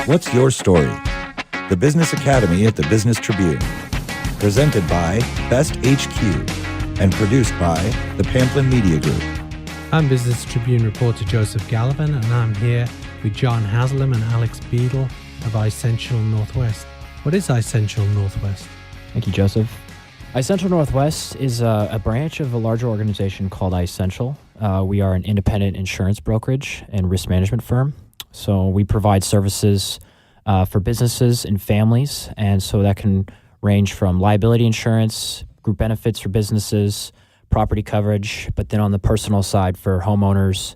What's your story? The Business Academy at the Business Tribune. Presented by Best HQ and produced by the Pamplin Media Group. I'm Business Tribune reporter Joseph Gallivan, and I'm here with John Haslam and Alex Beadle of Iscential Northwest. What is Iscential Northwest? Thank you, Joseph. Iscential Northwest is a branch of a larger organization called Iscential. We are an independent insurance brokerage and risk management firm. So we provide services for businesses and families, and so that can range from liability insurance, group benefits for businesses, property coverage, but then on the personal side for homeowners,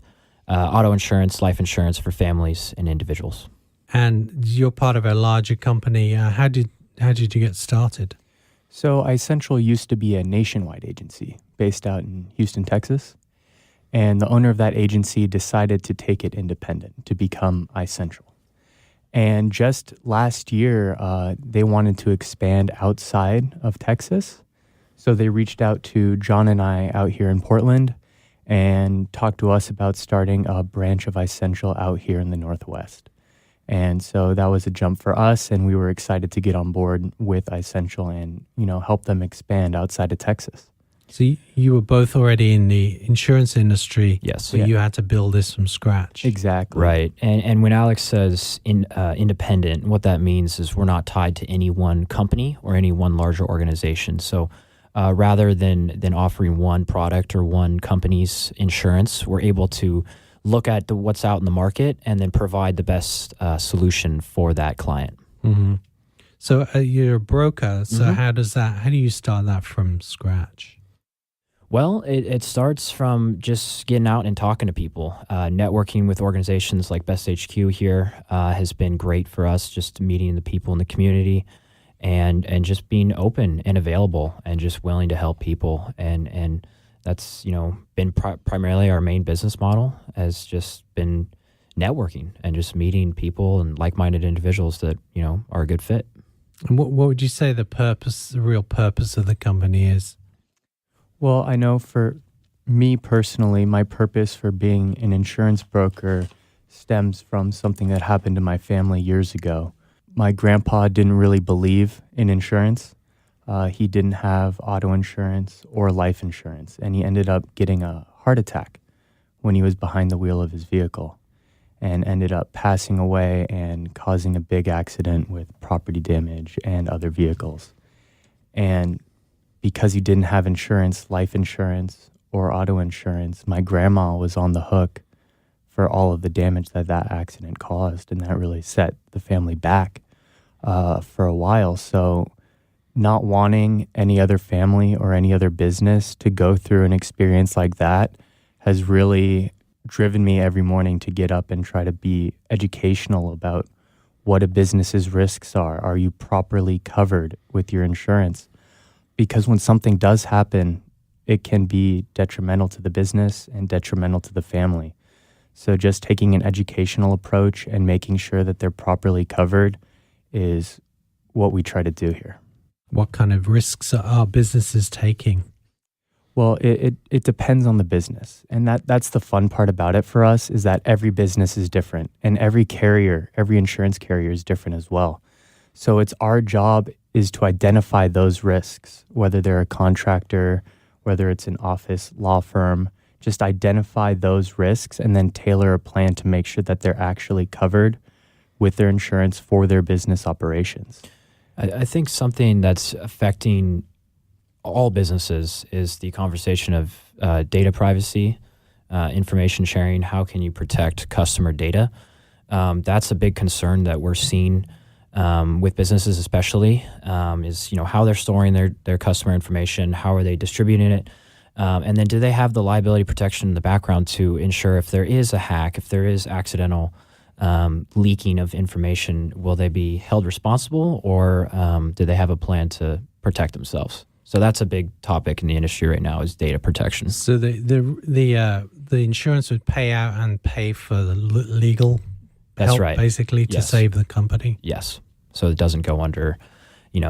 auto insurance, life insurance for families and individuals. And you're part of a larger company. How did you get started? So Iscential used to be a nationwide agency based out in Houston, Texas. And the owner of that agency decided to take it independent, to become Iscential. And just last year, they wanted to expand outside of Texas. So they reached out to John and I out here in Portland and talked to us about starting a branch of Iscential out here in the Northwest. And so that was a jump for us, and we were excited to get on board with Iscential and, help them expand outside of Texas. So you were both already in the insurance industry. Yes. So you had to build this from scratch. Exactly. Right. And when Alex says independent, what that means is we're not tied to any one company or any one larger organization. So rather than offering one product or one company's insurance, we're able to look at what's out in the market and then provide the best solution for that client. Mm-hmm. So you're a broker. So how do you start that from scratch? Well, it starts from just getting out and talking to people. Networking with organizations like Best HQ here has been great for us, just meeting the people in the community and just being open and available and just willing to help people. And that's, been primarily our main business model, has just been networking and just meeting people and like-minded individuals that, are a good fit. And what would you say the real purpose of the company is? Well, I know for me personally, my purpose for being an insurance broker stems from something that happened to my family years ago. My grandpa didn't really believe in insurance. He didn't have auto insurance or life insurance, and he ended up getting a heart attack when he was behind the wheel of his vehicle and ended up passing away and causing a big accident with property damage and other vehicles. And because he didn't have insurance, life insurance or auto insurance, my grandma was on the hook for all of the damage that accident caused, and that really set the family back for a while. So not wanting any other family or any other business to go through an experience like that has really driven me every morning to get up and try to be educational about what a business's risks are. Are you properly covered with your insurance? Because when something does happen, it can be detrimental to the business and detrimental to the family. So just taking an educational approach and making sure that they're properly covered is what we try to do here. What kind of risks are businesses taking? Well, it depends on the business. And that's the fun part about it for us, is that every business is different. And every insurance carrier is different as well. So it's our job is to identify those risks, whether they're a contractor, whether it's an office, law firm, just identify those risks and then tailor a plan to make sure that they're actually covered with their insurance for their business operations. I think something that's affecting all businesses is the conversation of data privacy, information sharing. How can you protect customer data? That's a big concern that we're seeing with businesses especially, is how they're storing their customer information, how are they distributing it, and then do they have the liability protection in the background to ensure if there is a hack, if there is accidental leaking of information, will they be held responsible, or do they have a plan to protect themselves? So that's a big topic in the industry right now, is data protection. So the insurance would pay out and pay for the legal That's help, right. basically, to save the company. Yes. So it doesn't go under, we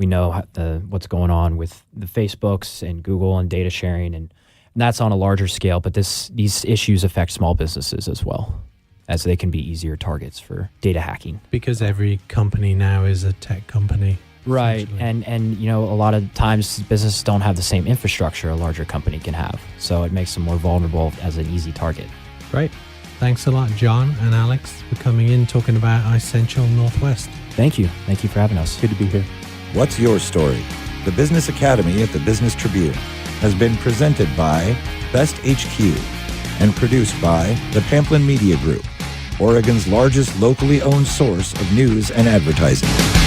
know what's going on with the Facebooks and Google and data sharing, and that's on a larger scale, but these issues affect small businesses as well. as they can be easier targets for data hacking. Because every company now is a tech company. Right. essentially. And you know, a lot of times businesses don't have the same infrastructure a larger company can have. So it makes them more vulnerable as an easy target. Great. Thanks a lot, John and Alex, for coming in talking about Iscential Northwest. Thank you. Thank you for having us. Good to be here. What's your story? The Business Academy at the Business Tribune has been presented by Best HQ and produced by the Pamplin Media Group, Oregon's largest locally owned source of news and advertising.